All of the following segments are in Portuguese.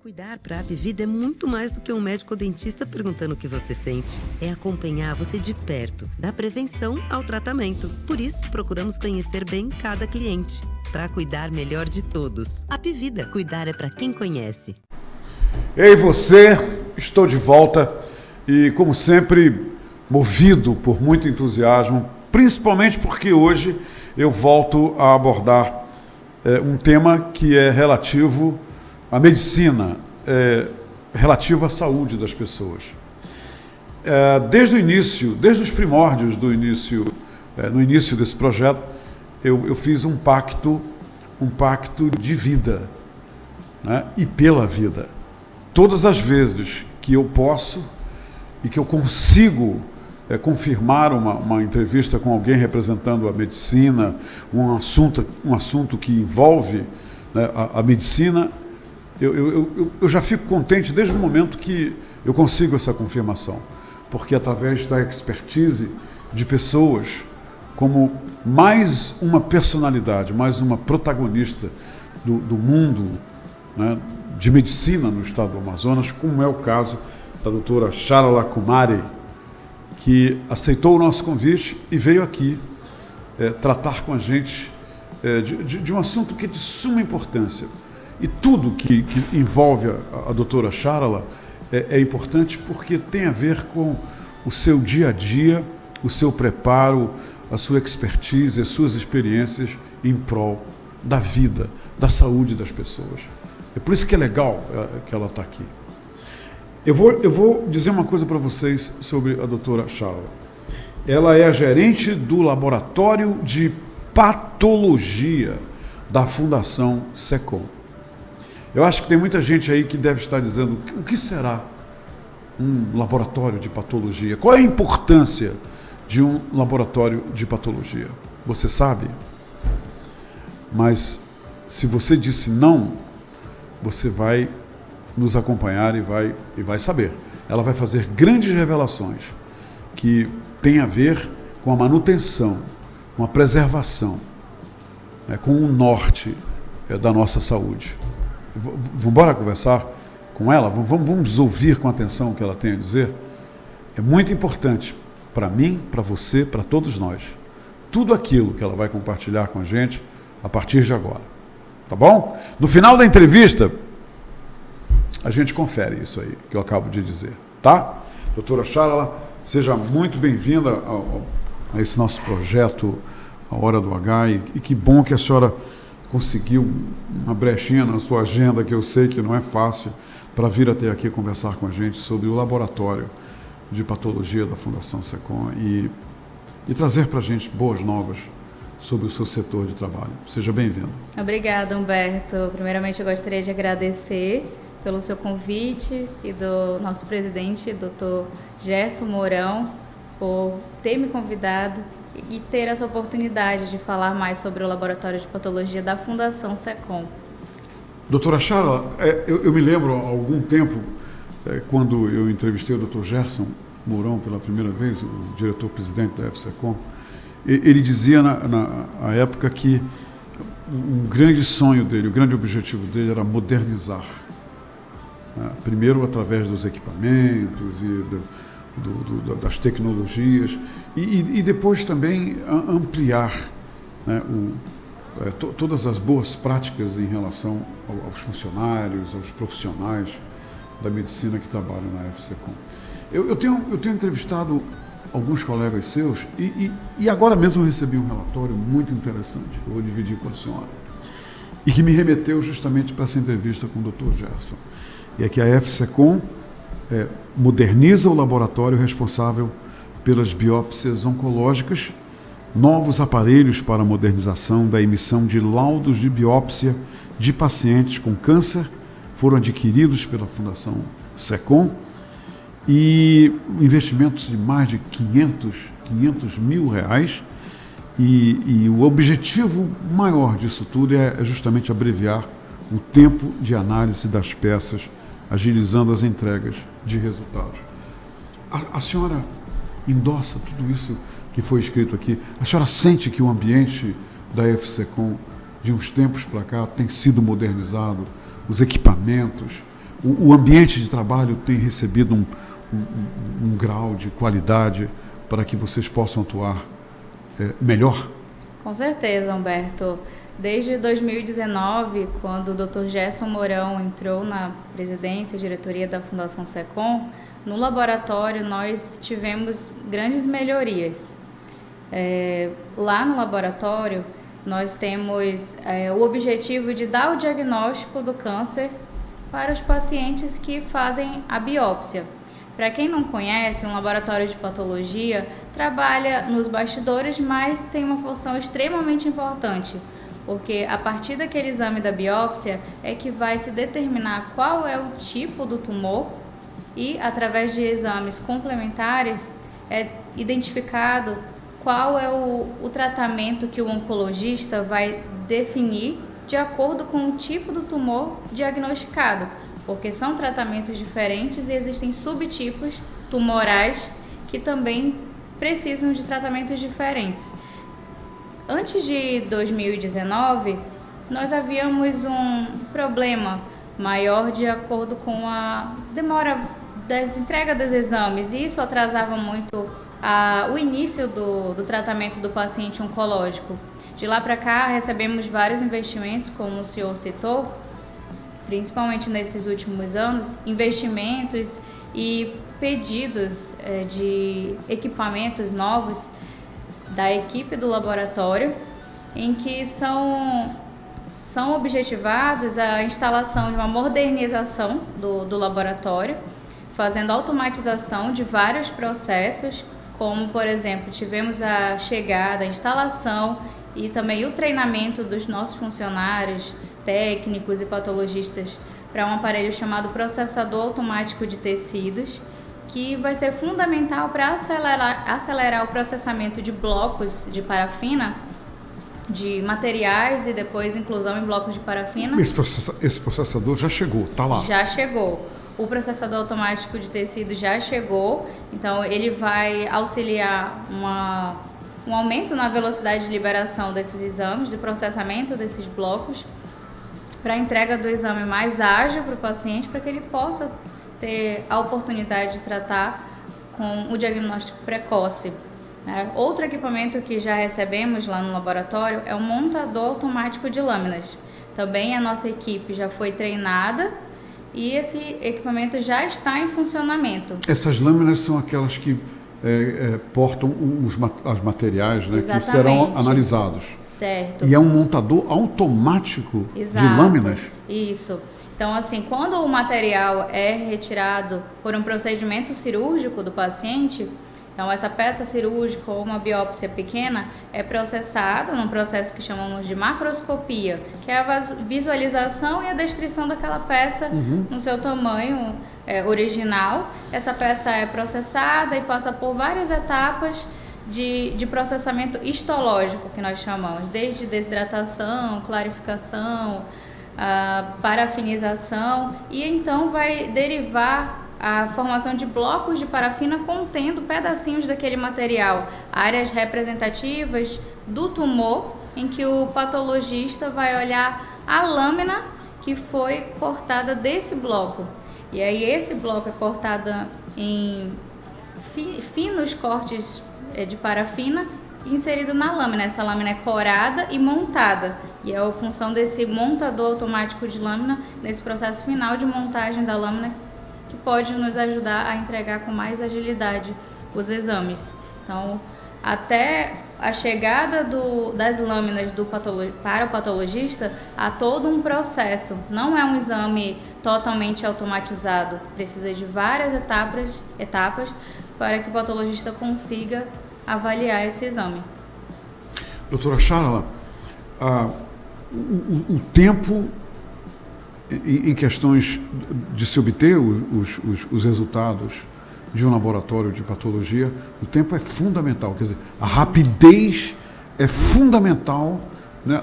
Cuidar para a Apivida é muito mais do que um médico ou dentista perguntando o que você sente. É acompanhar você de perto, da prevenção ao tratamento. Por isso, procuramos conhecer bem cada cliente, para cuidar melhor de todos. Apivida, cuidar é para quem conhece. Ei você, estou de volta e, como sempre, movido por muito entusiasmo, principalmente porque hoje eu volto a abordar um tema que é relativo à medicina, relativo à saúde das pessoas. Desde o início, desde os primórdios do início, no início desse projeto, eu fiz um pacto de vida, né? E pela vida. Todas as vezes que eu posso e que eu consigo confirmar uma entrevista com alguém representando a medicina, um assunto que envolve, né, a medicina, eu já fico contente desde o momento que eu consigo essa confirmação, porque através da expertise de pessoas como mais uma personalidade, mais uma protagonista do mundo, né, de medicina no estado do Amazonas, como é o caso da doutora Charala Kumari, que aceitou o nosso convite e veio aqui tratar com a gente de um assunto que é de suma importância. E tudo que envolve a doutora Charala é importante porque tem a ver com o seu dia a dia, o seu preparo, a sua expertise, as suas experiências em prol da vida, da saúde das pessoas. É por isso que é legal que ela está aqui. Eu vou dizer uma coisa para vocês sobre a doutora Charala. Ela é a gerente do Laboratório de Patologia da Fundação SECOM. Eu acho que tem muita gente aí que deve estar dizendo: o que será um laboratório de patologia? Qual é a importância de um laboratório de patologia? Você sabe? Mas se você disse não, você vai nos acompanhar e vai saber. Ela vai fazer grandes revelações que têm a ver com a manutenção, com a preservação, né, com o norte da nossa saúde. Vamos embora conversar com ela? Vamos ouvir com atenção o que ela tem a dizer? É muito importante para mim, para você, para todos nós. Tudo aquilo que ela vai compartilhar com a gente a partir de agora. Tá bom? No final da entrevista, a gente confere isso aí que eu acabo de dizer, tá? Doutora Charala, seja muito bem-vinda a esse nosso projeto, A Hora do H, e que bom que a senhora conseguiu uma brechinha na sua agenda, que eu sei que não é fácil, para vir até aqui conversar com a gente sobre o Laboratório de Patologia da Fundação SECOM e trazer para a gente boas novas sobre o seu setor de trabalho. Seja bem-vindo. Obrigada, Humberto. Primeiramente, eu gostaria de agradecer pelo seu convite e do nosso presidente, Dr. Gerson Mourão, por ter me convidado e ter essa oportunidade de falar mais sobre o Laboratório de Patologia da Fundação SECOM. Doutora Charala, eu me lembro há algum tempo, quando eu entrevistei o Dr. Gerson Mourão pela primeira vez, o diretor-presidente da FSECOM, ele dizia na época que um grande sonho dele, o grande objetivo dele era modernizar. Primeiro através dos equipamentos e das tecnologias e depois também ampliar, né, todas as boas práticas em relação aos funcionários, aos profissionais da medicina que trabalham na FSECOM. Eu tenho entrevistado alguns colegas seus e agora mesmo eu recebi um relatório muito interessante que eu vou dividir com a senhora e que me remeteu justamente para essa entrevista com o Dr. Gerson. E é que a FSECOM moderniza o laboratório responsável pelas biópsias oncológicas, novos aparelhos para a modernização da emissão de laudos de biópsia de pacientes com câncer foram adquiridos pela Fundação SECOM e investimentos de mais de 500 mil reais e o objetivo maior disso tudo é justamente abreviar o tempo de análise das peças, agilizando as entregas de resultados. A senhora endossa tudo isso que foi escrito aqui? A senhora sente que o ambiente da FSECOM de uns tempos para cá tem sido modernizado, os equipamentos, o ambiente de trabalho tem recebido um grau de qualidade para que vocês possam atuar melhor? Com certeza, Humberto. Desde 2019, quando o Dr. Gerson Mourão entrou na presidência e diretoria da Fundação SECOM, no laboratório nós tivemos grandes melhorias. Lá no laboratório, nós temos o objetivo de dar o diagnóstico do câncer para os pacientes que fazem a biópsia. Para quem não conhece, um laboratório de patologia trabalha nos bastidores, mas tem uma função extremamente importante, porque a partir daquele exame da biópsia é que vai se determinar qual é o tipo do tumor e, através de exames complementares, é identificado qual é o tratamento que o oncologista vai definir de acordo com o tipo do tumor diagnosticado, porque são tratamentos diferentes e existem subtipos tumorais que também precisam de tratamentos diferentes. Antes de 2019, nós havíamos um problema maior de acordo com a demora das entregas dos exames, e isso atrasava muito o início do tratamento do paciente oncológico. De lá para cá, recebemos vários investimentos, como o senhor citou, principalmente nesses últimos anos, investimentos e pedidos de equipamentos novos da equipe do laboratório, em que são objetivados a instalação de uma modernização do laboratório, fazendo automatização de vários processos, como, por exemplo, tivemos a chegada, a instalação e também o treinamento dos nossos funcionários, técnicos e patologistas para um aparelho chamado processador automático de tecidos, que vai ser fundamental para acelerar o processamento de blocos de parafina, de materiais e depois inclusão em blocos de parafina. Esse processador já chegou, está lá? Já chegou. O processador automático de tecido já chegou, então ele vai auxiliar um aumento na velocidade de liberação desses exames, de processamento desses blocos, para a entrega do exame mais ágil para o paciente, para que ele possa ter a oportunidade de tratar com o diagnóstico precoce. Outro equipamento que já recebemos lá no laboratório é um montador automático de lâminas. Também a nossa equipe já foi treinada e esse equipamento já está em funcionamento. Essas lâminas são aquelas que portam os materiais, né, que serão analisados. Certo. E é um montador automático. Exato. De lâminas? Isso. Então, assim, quando o material é retirado por um procedimento cirúrgico do paciente, então essa peça cirúrgica ou uma biópsia pequena é processada num processo que chamamos de macroscopia, que é a visualização e a descrição daquela peça no seu tamanho original. Essa peça é processada e passa por várias etapas de processamento histológico, que nós chamamos, desde desidratação, clarificação, parafinização, e então vai derivar a formação de blocos de parafina contendo pedacinhos daquele material, áreas representativas do tumor, em que o patologista vai olhar a lâmina que foi cortada desse bloco. E aí esse bloco é cortado em finos cortes de parafina inserido na lâmina. Essa lâmina é corada e montada, e é a função desse montador automático de lâmina nesse processo final de montagem da lâmina, que pode nos ajudar a entregar com mais agilidade os exames. Então, até a chegada das lâminas para o patologista, há todo um processo. Não é um exame totalmente automatizado. Precisa de várias etapas para que o patologista consiga avaliar esse exame. Doutora Charla, o tempo em questões de se obter os resultados de um laboratório de patologia, o tempo é fundamental. Quer dizer, a rapidez é fundamental, né,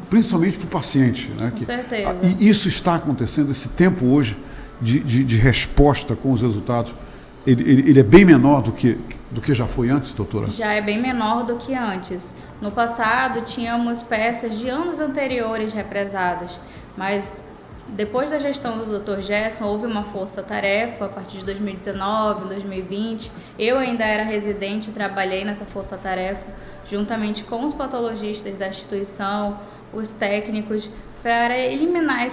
principalmente para o paciente. Né, Com certeza. E isso está acontecendo, esse tempo hoje de resposta com os resultados, ele é bem menor do que já foi antes, doutora? Já é bem menor do que antes. No passado, tínhamos peças de anos anteriores represadas, mas depois da gestão do Dr. Gerson, houve uma força-tarefa a partir de 2019, 2020. Eu ainda era residente e trabalhei nessa força-tarefa, juntamente com os patologistas da instituição, os técnicos, para eliminar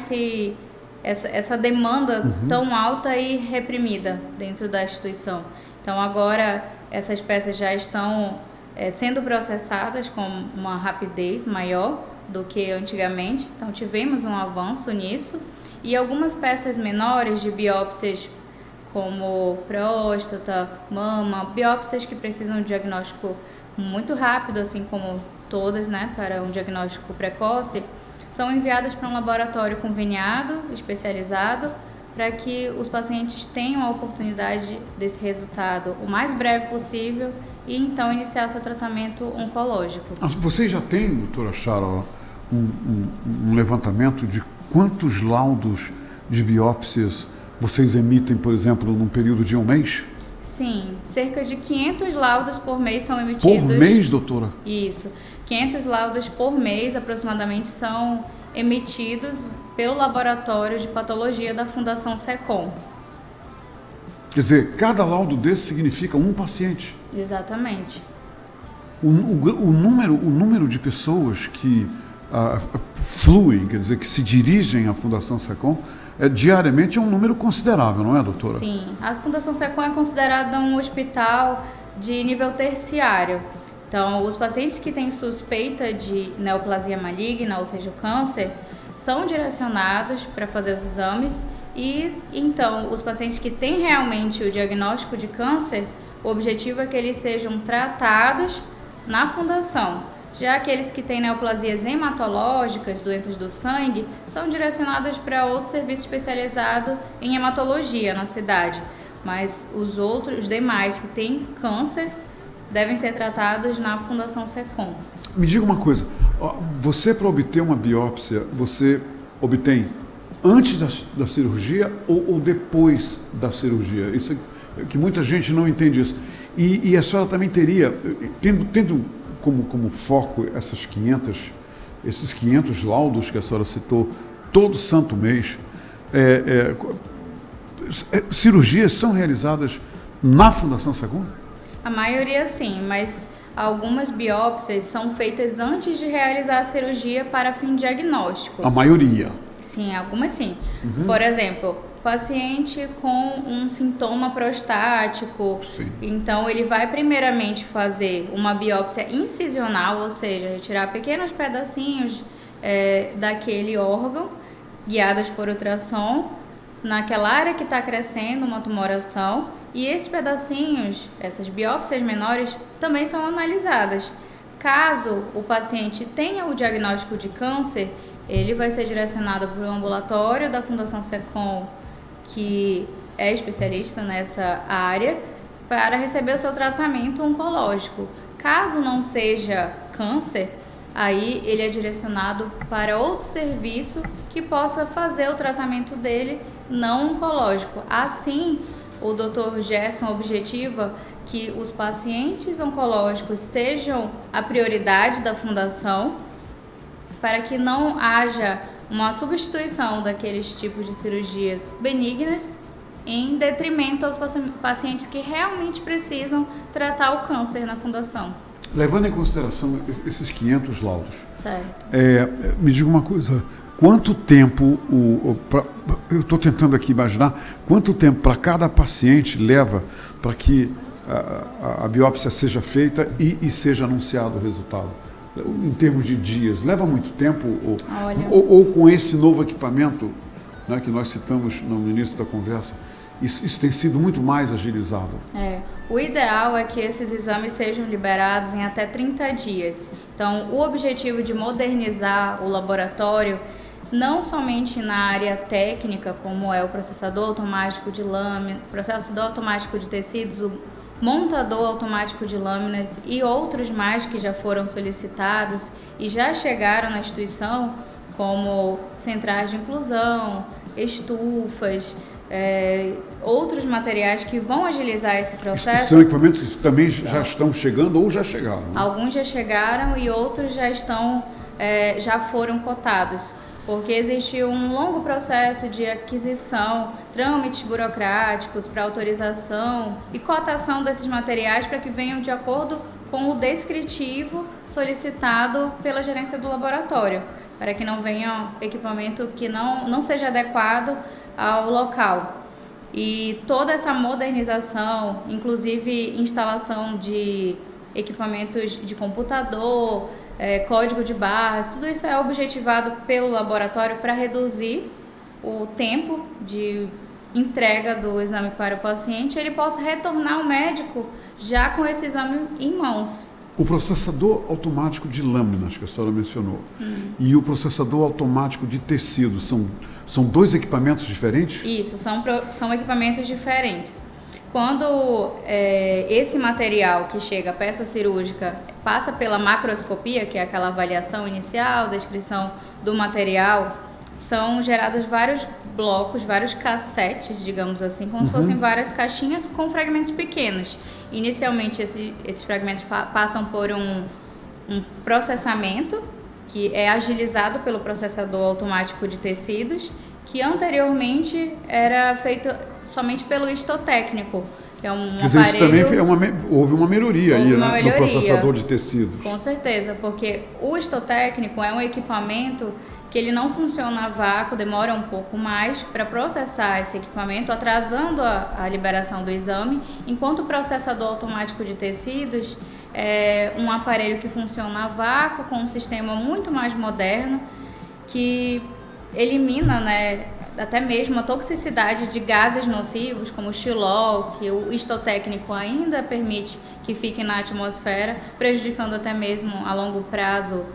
essa demanda tão alta e reprimida dentro da instituição. Então, agora, essas peças já estão sendo processadas com uma rapidez maior do que antigamente, então tivemos um avanço nisso, e algumas peças menores de biópsias como próstata, mama, biópsias que precisam de diagnóstico muito rápido, assim como todas, né, para um diagnóstico precoce, são enviadas para um laboratório conveniado, especializado, para que os pacientes tenham a oportunidade desse resultado o mais breve possível e então iniciar seu tratamento oncológico. Vocês já têm, doutora Chara, um levantamento de quantos laudos de biópsias vocês emitem, por exemplo, num período de um mês? Sim, cerca de 500 laudos por mês são emitidos. Por mês, doutora? Isso, 500 laudos por mês aproximadamente são emitidos pelo Laboratório de Patologia da Fundação SECOM. Quer dizer, cada laudo desse significa um paciente? Exatamente. O número de pessoas que fluem, quer dizer, que se dirigem à Fundação SECOM, diariamente é um número considerável, não é, doutora? Sim, a Fundação SECOM é considerada um hospital de nível terciário. Então, os pacientes que têm suspeita de neoplasia maligna, ou seja, o câncer, são direcionados para fazer os exames e, então, os pacientes que têm realmente o diagnóstico de câncer, o objetivo é que eles sejam tratados na fundação. Já aqueles que têm neoplasias hematológicas, doenças do sangue, são direcionados para outro serviço especializado em hematologia na cidade. Mas os demais que têm câncer, devem ser tratados na Fundação SECOM. Me diga uma coisa, você para obter uma biópsia, você obtém antes da cirurgia ou depois da cirurgia? Isso é que muita gente não entende isso. E a senhora também teria, tendo como foco esses 500 laudos que a senhora citou, todo santo mês, cirurgias são realizadas na Fundação SECOM? A maioria sim, mas algumas biópsias são feitas antes de realizar a cirurgia para fim diagnóstico. A maioria? Sim, algumas sim. Por exemplo, paciente com um sintoma prostático, sim. Então ele vai primeiramente fazer uma biópsia incisional, ou seja, retirar pequenos pedacinhos daquele órgão, guiados por ultrassom, naquela área que está crescendo uma tumoração, e esses pedacinhos, essas biópsias menores, também são analisadas. Caso o paciente tenha o diagnóstico de câncer, ele vai ser direcionado para o ambulatório da Fundação SECOM, que é especialista nessa área, para receber o seu tratamento oncológico. Caso não seja câncer, aí ele é direcionado para outro serviço que possa fazer o tratamento dele não oncológico. Assim, o Dr. Gerson objetiva que os pacientes oncológicos sejam a prioridade da fundação, para que não haja uma substituição daqueles tipos de cirurgias benignas em detrimento aos pacientes que realmente precisam tratar o câncer na fundação. Levando em consideração esses 500 laudos, certo. Me diga uma coisa, quanto tempo, eu estou tentando aqui imaginar, quanto tempo para cada paciente leva para que a biópsia seja feita e seja anunciado o resultado? Em termos de dias, leva muito tempo? Ou com esse novo equipamento, né, que nós citamos no início da conversa, isso tem sido muito mais agilizado? O ideal é que esses exames sejam liberados em até 30 dias. Então, o objetivo de modernizar o laboratório, não somente na área técnica, como é o processador automático de lâminas, processador automático de tecidos, o montador automático de lâminas e outros mais que já foram solicitados e já chegaram na instituição, como centrais de inclusão, estufas, outros materiais que vão agilizar esse processo. São equipamentos que também já estão chegando ou já chegaram? Né? Alguns já chegaram e outros já foram cotados. porque existe um longo processo de aquisição, trâmites burocráticos para autorização e cotação desses materiais para que venham de acordo com o descritivo solicitado pela gerência do laboratório, para que não venha equipamento que não seja adequado ao local. E toda essa modernização, inclusive instalação de equipamentos de computador, código de barras, tudo isso é objetivado pelo laboratório para reduzir o tempo de entrega do exame para o paciente, ele possa retornar ao médico já com esse exame em mãos. O processador automático de lâminas, que a senhora mencionou, e o processador automático de tecido, são dois equipamentos diferentes? Isso, são equipamentos diferentes. Quando esse material que chega, a peça cirúrgica, passa pela macroscopia, que é aquela avaliação inicial, descrição do material, são gerados vários blocos, vários cassetes, digamos assim, como se fossem várias caixinhas com fragmentos pequenos. Inicialmente, esses fragmentos passam por um processamento, que é agilizado pelo processador automático de tecidos, que anteriormente era feito somente pelo histotécnico, que é um aparelho... Isso também houve uma melhoria no processador de tecidos. Com certeza, porque o histotécnico é um equipamento que ele não funciona a vácuo, demora um pouco mais para processar esse equipamento, atrasando a liberação do exame, enquanto o processador automático de tecidos é um aparelho que funciona a vácuo, com um sistema muito mais moderno, que elimina, até mesmo a toxicidade de gases nocivos, como o xilol, que o histotécnico ainda permite que fique na atmosfera, prejudicando até mesmo a longo prazo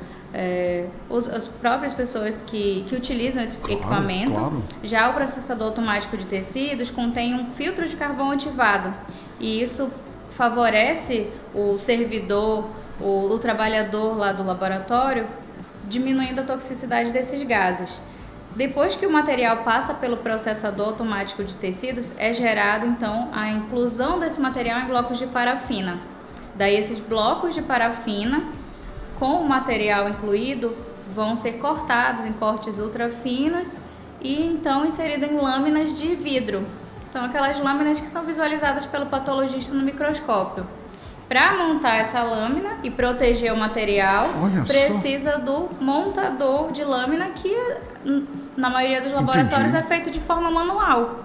as próprias pessoas que utilizam esse equipamento. Claro. Já o processador automático de tecidos contém um filtro de carvão ativado, e isso favorece o servidor, o trabalhador lá do laboratório, diminuindo a toxicidade desses gases. Depois que o material passa pelo processador automático de tecidos, é gerado então a inclusão desse material em blocos de parafina. Daí esses blocos de parafina, com o material incluído, vão ser cortados em cortes ultra finos e então inseridos em lâminas de vidro. São aquelas lâminas que são visualizadas pelo patologista no microscópio. Para montar essa lâmina e proteger o material, precisa do montador de lâmina, que na maioria dos laboratórios é feito de forma manual.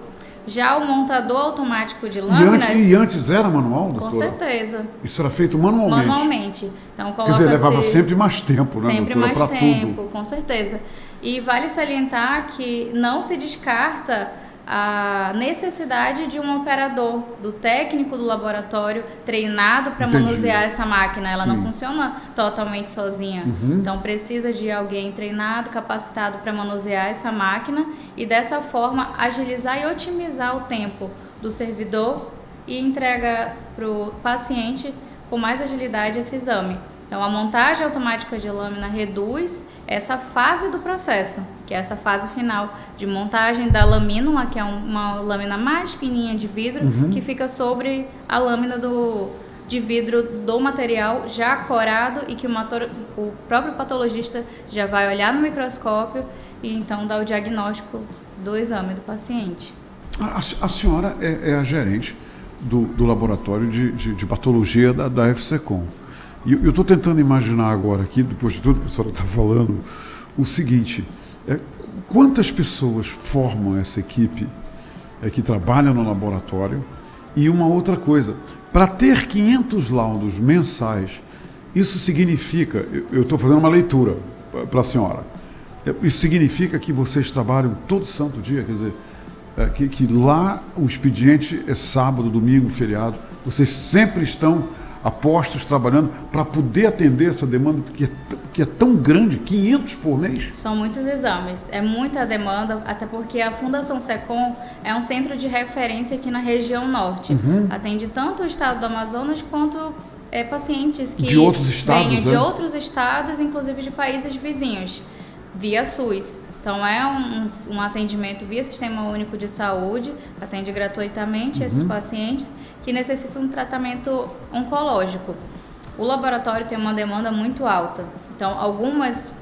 Já o montador automático de lâminas... E antes era manual, doutora? Com certeza. Isso era feito manualmente? Manualmente. Então, quer dizer, levava sempre mais tempo, né, sempre doutora? mais tempo, tudo. Com certeza. E vale salientar que não se descarta a necessidade de um operador, do técnico do laboratório treinado para manusear essa máquina. Ela não funciona totalmente sozinha. Então precisa de alguém treinado, capacitado para manusear essa máquina e dessa forma agilizar e otimizar o tempo do servidor e entrega para o paciente com mais agilidade esse exame. Então, a montagem automática de lâmina reduz essa fase do processo, que é essa fase final de montagem da lamínula, que é uma lâmina mais fininha de vidro, que fica sobre a lâmina de vidro do material já corado e que o próprio patologista já vai olhar no microscópio e então dar o diagnóstico do exame do paciente. A senhora é a gerente do laboratório de patologia da FCCom. E eu estou tentando imaginar agora aqui, depois de tudo que a senhora está falando, o seguinte: quantas pessoas formam essa equipe que trabalha no laboratório? E uma outra coisa, para ter 500 laudos mensais, isso significa, eu estou fazendo uma leitura para a senhora, isso significa que vocês trabalham todo santo dia, quer dizer, que lá o expediente é sábado, domingo, feriado, vocês sempre estão apostos trabalhando para poder atender essa demanda que é tão grande, 500 por mês? São muitos exames, é muita demanda, até porque a Fundação SECOM é um centro de referência aqui na região norte. Atende tanto o estado do Amazonas quanto pacientes que de outros estados, venham de outros estados, inclusive de países vizinhos, via SUS. Então é um atendimento via Sistema Único de Saúde, atende gratuitamente esses pacientes que necessitam de um tratamento oncológico. O laboratório tem uma demanda muito alta, então alguns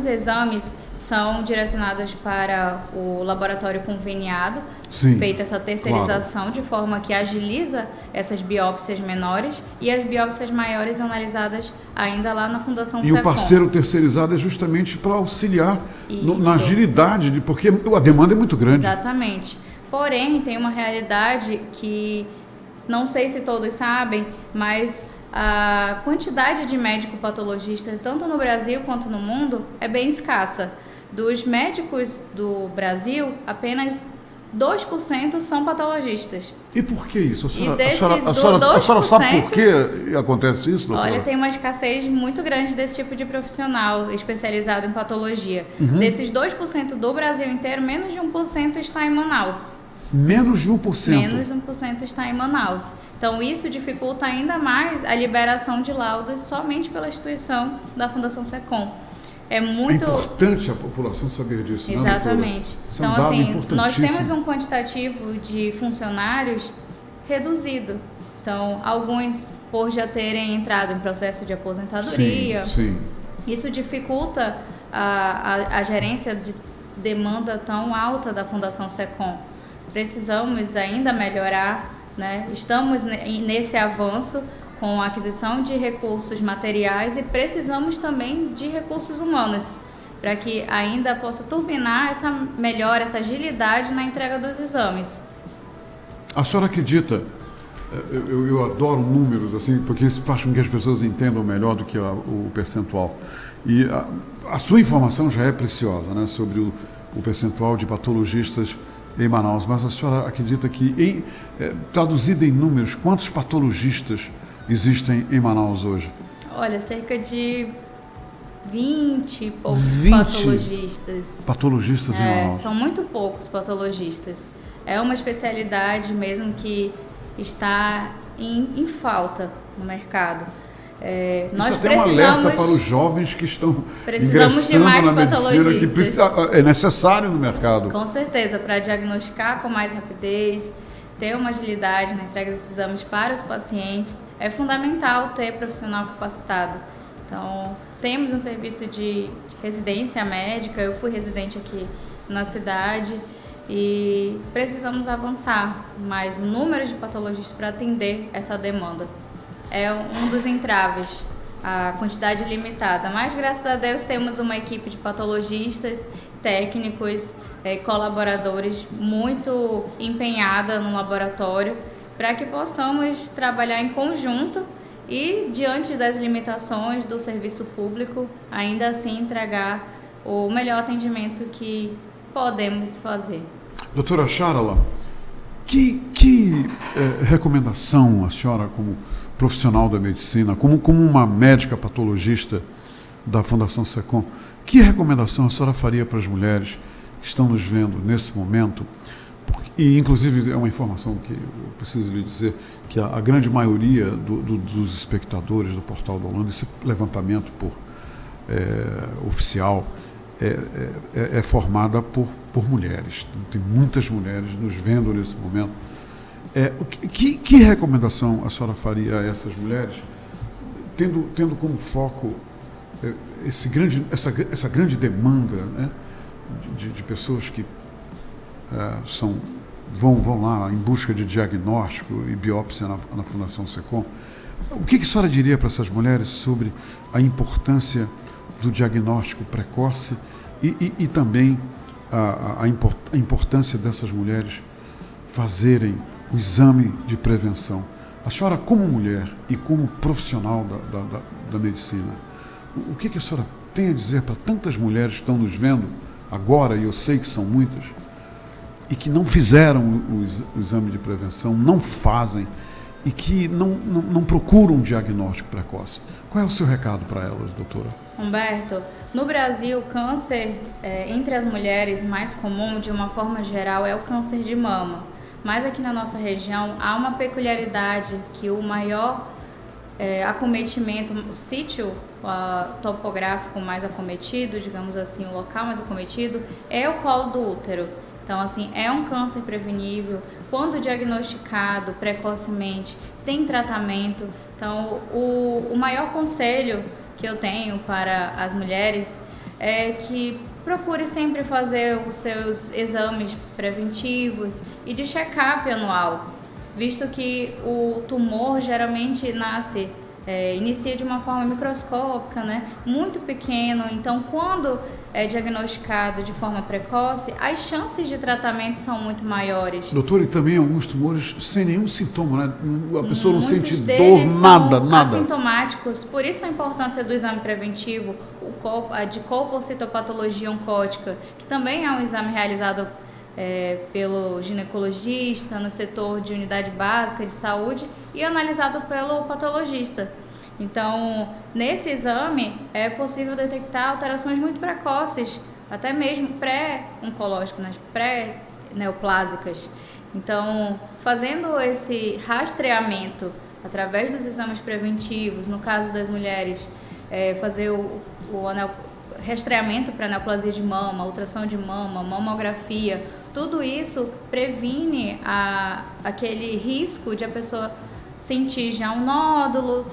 exames são direcionadas para o laboratório conveniado, Sim, feita essa terceirização, claro, de forma que agiliza essas biópsias menores e as biópsias maiores analisadas ainda lá na Fundação E SECOM. o parceiro terceirizado é justamente para auxiliar na agilidade, porque a demanda é muito grande. Exatamente. Porém, tem uma realidade que não sei se todos sabem, mas a quantidade de médico-patologistas, tanto no Brasil quanto no mundo, é bem escassa. Dos médicos do Brasil, apenas 2% são patologistas. E por que isso? A senhora sabe por que acontece isso, doutora? Olha, tem uma escassez muito grande desse tipo de profissional especializado em patologia. Desses 2% do Brasil inteiro, menos de 1% está em Manaus. Menos de 1%? Menos de 1% está em Manaus. Então, isso dificulta ainda mais a liberação de laudos somente pela instituição da Fundação SECOM. É importante a população saber disso, né, doutora? Exatamente. Então, assim, nós temos um quantitativo de funcionários reduzido. Então, alguns, por já terem entrado em processo de aposentadoria, sim. Isso dificulta a gerência de demanda tão alta da Fundação SECOM. Precisamos ainda melhorar, né? Estamos nesse avanço com a aquisição de recursos materiais e precisamos também de recursos humanos para que ainda possa turbinar essa melhora, essa agilidade na entrega dos exames. A senhora acredita, eu adoro números, assim, porque isso faz com que as pessoas entendam melhor do que o percentual. E a sua informação já é preciosa, né, sobre o percentual de patologistas em Manaus, mas a senhora acredita que, traduzido em números, quantos patologistas existem em Manaus hoje? Olha, cerca de 20 e poucos patologistas. Patologistas em Manaus? São muito poucos patologistas. É uma especialidade mesmo que está em falta no mercado. Nós tem um alerta para os jovens que estão ingressando na medicina, que é necessário no mercado. Com certeza, para diagnosticar com mais rapidez, ter uma agilidade na entrega desses exames para os pacientes, é fundamental ter profissional capacitado. Então, temos um serviço de residência médica, eu fui residente aqui na cidade e precisamos avançar, mas o número de patologistas para atender essa demanda é um dos entraves, a quantidade limitada. Mas, graças a Deus, temos uma equipe de patologistas, técnicos, colaboradores muito empenhada no laboratório para que possamos trabalhar em conjunto e, diante das limitações do serviço público, ainda assim entregar o melhor atendimento que podemos fazer. Doutora Charala, que recomendação a senhora, como profissional da medicina, como uma médica patologista da Fundação SECOM, que recomendação a senhora faria para as mulheres que estão nos vendo nesse momento? E, inclusive, é uma informação que eu preciso lhe dizer, que a grande maioria dos espectadores do Portal da Holanda, esse levantamento oficial, é formada por mulheres. Tem muitas mulheres nos vendo nesse momento. Que recomendação a senhora faria a essas mulheres, tendo como foco essa grande demanda, né, de pessoas que vão lá em busca de diagnóstico e biópsia na Fundação SECOM? O que a senhora diria para essas mulheres sobre a importância do diagnóstico precoce e também a importância dessas mulheres fazerem o exame de prevenção? A senhora, como mulher e como profissional da medicina, o que a senhora tem a dizer para tantas mulheres que estão nos vendo agora, e eu sei que são muitas, e que não fizeram o exame de prevenção, não fazem, e que não procuram um diagnóstico precoce? Qual é o seu recado para elas, doutora? Humberto, no Brasil, o câncer entre as mulheres mais comum, de uma forma geral, é o câncer de mama. Mas aqui na nossa região há uma peculiaridade que o maior acometimento, o sítio topográfico mais acometido, digamos assim, o local mais acometido, é o colo do útero. Então, assim, é um câncer prevenível, quando diagnosticado precocemente, tem tratamento. Então, o maior conselho que eu tenho para as mulheres é que procure sempre fazer os seus exames preventivos e de check-up anual, visto que o tumor geralmente inicia de uma forma microscópica, né? Muito pequeno, então quando é diagnosticado de forma precoce, as chances de tratamento são muito maiores. Doutor, e também alguns tumores sem nenhum sintoma, né? A pessoa não sente dor, deles nada. São assintomáticos, por isso a importância do exame preventivo, a de colpocitopatologia oncótica, que também é um exame realizado pelo ginecologista no setor de unidade básica de saúde e analisado pelo patologista. Então, nesse exame é possível detectar alterações muito precoces, até mesmo pré-oncológicas, pré-neoplásicas. Então, fazendo esse rastreamento através dos exames preventivos, no caso das mulheres, fazer o rastreamento para neoplasia de mama, ultrassom de mama, mamografia, tudo isso previne aquele risco de a pessoa sentir já um nódulo,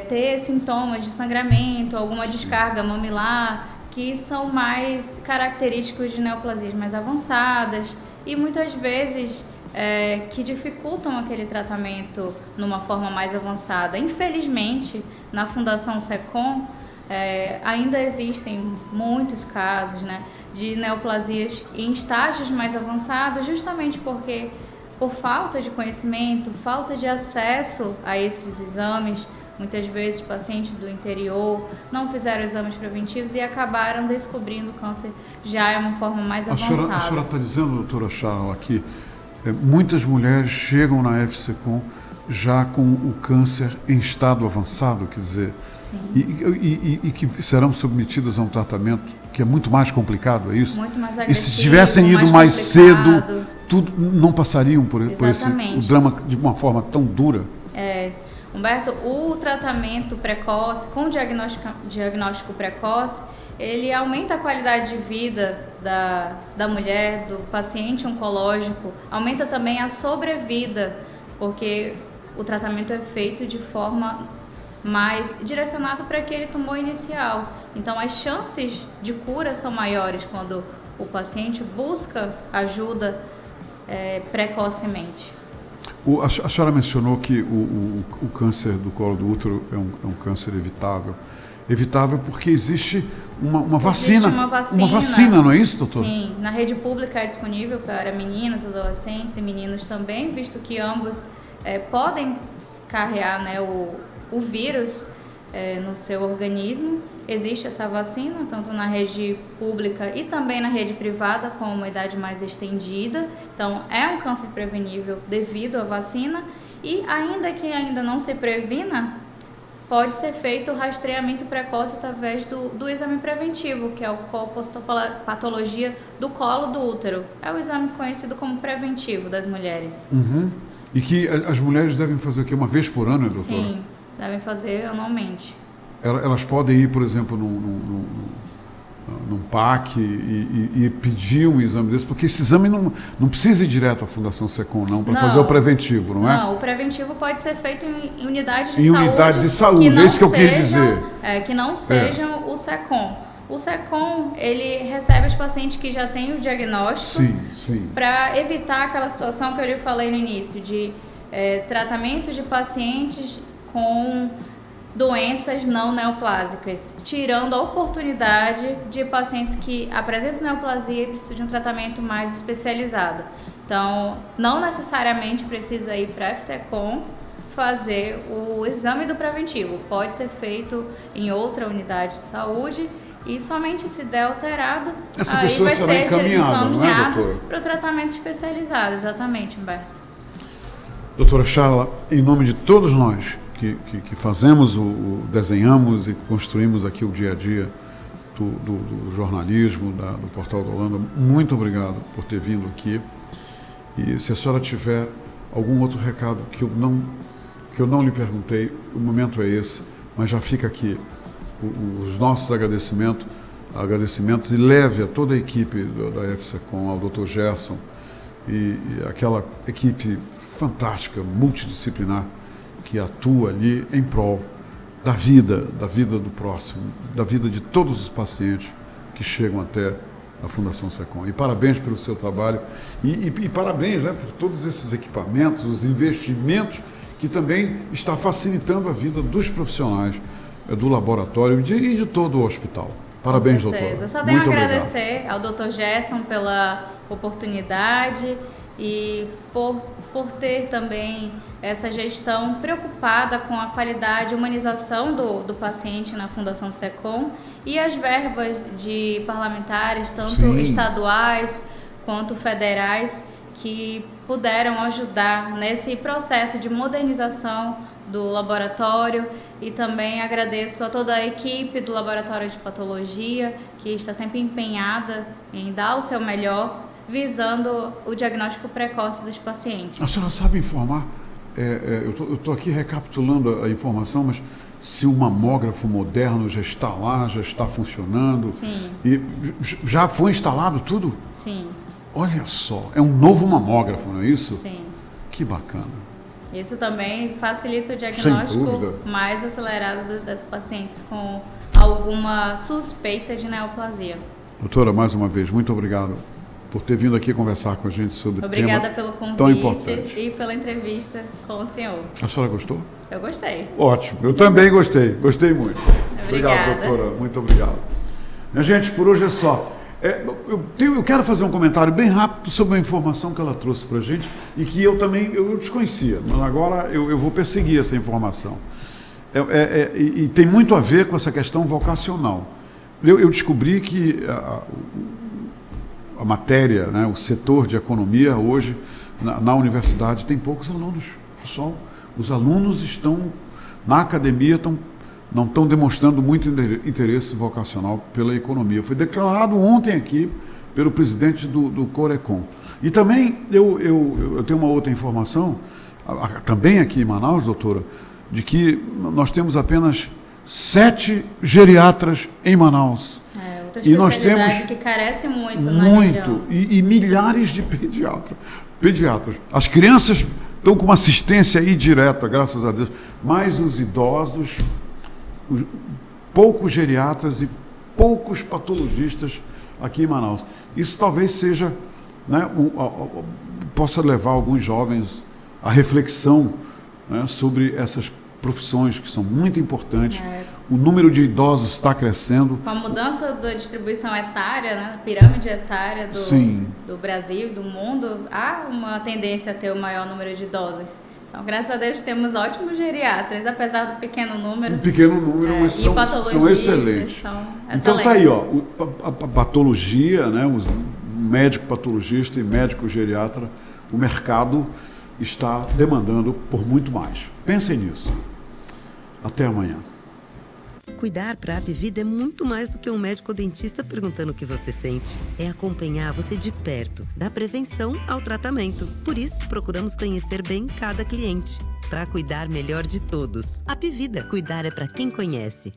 ter sintomas de sangramento, alguma descarga mamilar, que são mais característicos de neoplasias mais avançadas e muitas vezes que dificultam aquele tratamento numa forma mais avançada. Infelizmente, na Fundação SECOM, ainda existem muitos casos, né, de neoplasias em estágios mais avançados, justamente porque, por falta de conhecimento, falta de acesso a esses exames, muitas vezes pacientes do interior não fizeram exames preventivos e acabaram descobrindo o câncer já em uma forma mais avançada. A senhora está dizendo, doutora Charla, que muitas mulheres chegam na FCCOM já com o câncer em estado avançado, quer dizer, e que serão submetidas a um tratamento que é muito mais complicado, é isso? Muito mais agressivo, e se tivessem ido mais cedo, tudo não passariam por esse o drama de uma forma tão dura? Humberto, o tratamento precoce, com diagnóstico precoce, ele aumenta a qualidade de vida da mulher, do paciente oncológico, aumenta também a sobrevida, porque o tratamento é feito de forma mais direcionada para aquele tumor inicial. Então, as chances de cura são maiores quando o paciente busca ajuda precocemente. A senhora mencionou que o câncer do colo do útero é um câncer evitável. Evitável porque existe uma vacina. Uma vacina, não é isso, doutor? Sim, na rede pública é disponível para meninas, adolescentes e meninos também, visto que ambos podem carregar, né, o vírus no seu organismo. Existe essa vacina, tanto na rede pública e também na rede privada, com uma idade mais estendida. Então, é um câncer prevenível devido à vacina. E ainda que ainda não se previna, pode ser feito o rastreamento precoce através do exame preventivo, que é o colpocitopatologia do colo do útero. É o exame conhecido como preventivo das mulheres. Uhum. E que as mulheres devem fazer o quê? Uma vez por ano, doutora? Sim, devem fazer anualmente. Elas podem ir, por exemplo, num PAC e pedir um exame desse, porque esse exame não precisa ir direto à Fundação SECOM, não, para fazer o preventivo, não é? Não, o preventivo pode ser feito em unidades de saúde. Em unidade de saúde, é isso que eu queria dizer. Que não sejam o SECOM. O SECOM, ele recebe os pacientes que já têm o diagnóstico, para evitar aquela situação que eu lhe falei no início, de tratamento de pacientes com doenças não neoplásicas, tirando a oportunidade de pacientes que apresentam neoplasia e precisam de um tratamento mais especializado. Então, não necessariamente precisa ir para a FCCOM fazer o exame do preventivo. Pode ser feito em outra unidade de saúde e somente se der alterado, essa aí pessoa vai será ser encaminhada para o tratamento especializado. Exatamente, Humberto. Doutora Charla, em nome de todos nós que fazemos, desenhamos e construímos aqui o dia a dia do jornalismo, do Portal da Holanda, muito obrigado por ter vindo aqui. E se a senhora tiver algum outro recado que eu não lhe perguntei, o momento é esse, mas já fica aqui os nossos agradecimentos e leve a toda a equipe da FCCOM, ao Dr. Gerson e aquela equipe fantástica, multidisciplinar, que atua ali em prol da vida do próximo, da vida de todos os pacientes que chegam até a Fundação SECOM. E parabéns pelo seu trabalho e parabéns, né, por todos esses equipamentos, os investimentos que também está facilitando a vida dos profissionais do laboratório e de todo o hospital. Parabéns, doutora. Eu só tenho Muito a agradecer ao Dr. Gerson pela oportunidade e por ter também essa gestão preocupada com a qualidade e humanização do paciente na Fundação SECOM e as verbas de parlamentares, tanto Sim. estaduais quanto federais, que puderam ajudar nesse processo de modernização do laboratório. E também agradeço a toda a equipe do Laboratório de Patologia, que está sempre empenhada em dar o seu melhor, visando o diagnóstico precoce dos pacientes. A senhora sabe informar? Eu estou aqui recapitulando a informação, mas se o mamógrafo moderno já está lá, já está funcionando? Sim. E já foi instalado tudo? Sim. Olha só, é um novo mamógrafo, não é isso? Sim. Que bacana. Isso também facilita o Sem diagnóstico dúvida. mais acelerado das pacientes com alguma suspeita de neoplasia. Doutora, mais uma vez, muito obrigado por ter vindo aqui conversar com a gente sobre Obrigada tema pelo tão convite importante. e pela entrevista com o senhor. A senhora gostou? Eu gostei. Ótimo, eu também gostei, gostei muito. Obrigada. Obrigado, doutora, muito obrigado. Minha gente, por hoje é só. Eu quero fazer um comentário bem rápido sobre a informação que ela trouxe para a gente e que eu também eu desconhecia, mas agora eu vou perseguir essa informação. E tem muito a ver com essa questão vocacional. Eu descobri que a matéria, né, o setor de economia hoje na universidade tem poucos alunos. Pessoal, os alunos estão na academia, não estão demonstrando muito interesse vocacional pela economia. Foi declarado ontem aqui pelo presidente do Corecon. E também eu tenho uma outra informação, também aqui em Manaus, doutora, de que nós temos apenas 7 geriatras em Manaus. Outra E nós especialidade temos que carece muito na região. e milhares de pediatras. As crianças estão com uma assistência aí direta, graças a Deus, mas os idosos, poucos geriatras e poucos patologistas aqui em Manaus. Isso talvez seja, né, possa levar alguns jovens à reflexão, né, sobre essas profissões que são muito importantes. O número de idosos está crescendo. Com a mudança da distribuição etária, né, pirâmide etária do Brasil e do mundo, há uma tendência a ter o maior número de idosos. Então, graças a Deus, temos ótimos geriatras, apesar do pequeno número. Um pequeno número, mas são excelentes. Então tá aí, ó, a patologia, né, o médico patologista e médico geriatra, o mercado está demandando por muito mais. Pensem nisso. Até amanhã. Cuidar para a Apvida é muito mais do que um médico ou dentista perguntando o que você sente. É acompanhar você de perto, da prevenção ao tratamento. Por isso, procuramos conhecer bem cada cliente, para cuidar melhor de todos. Apvida, cuidar é para quem conhece.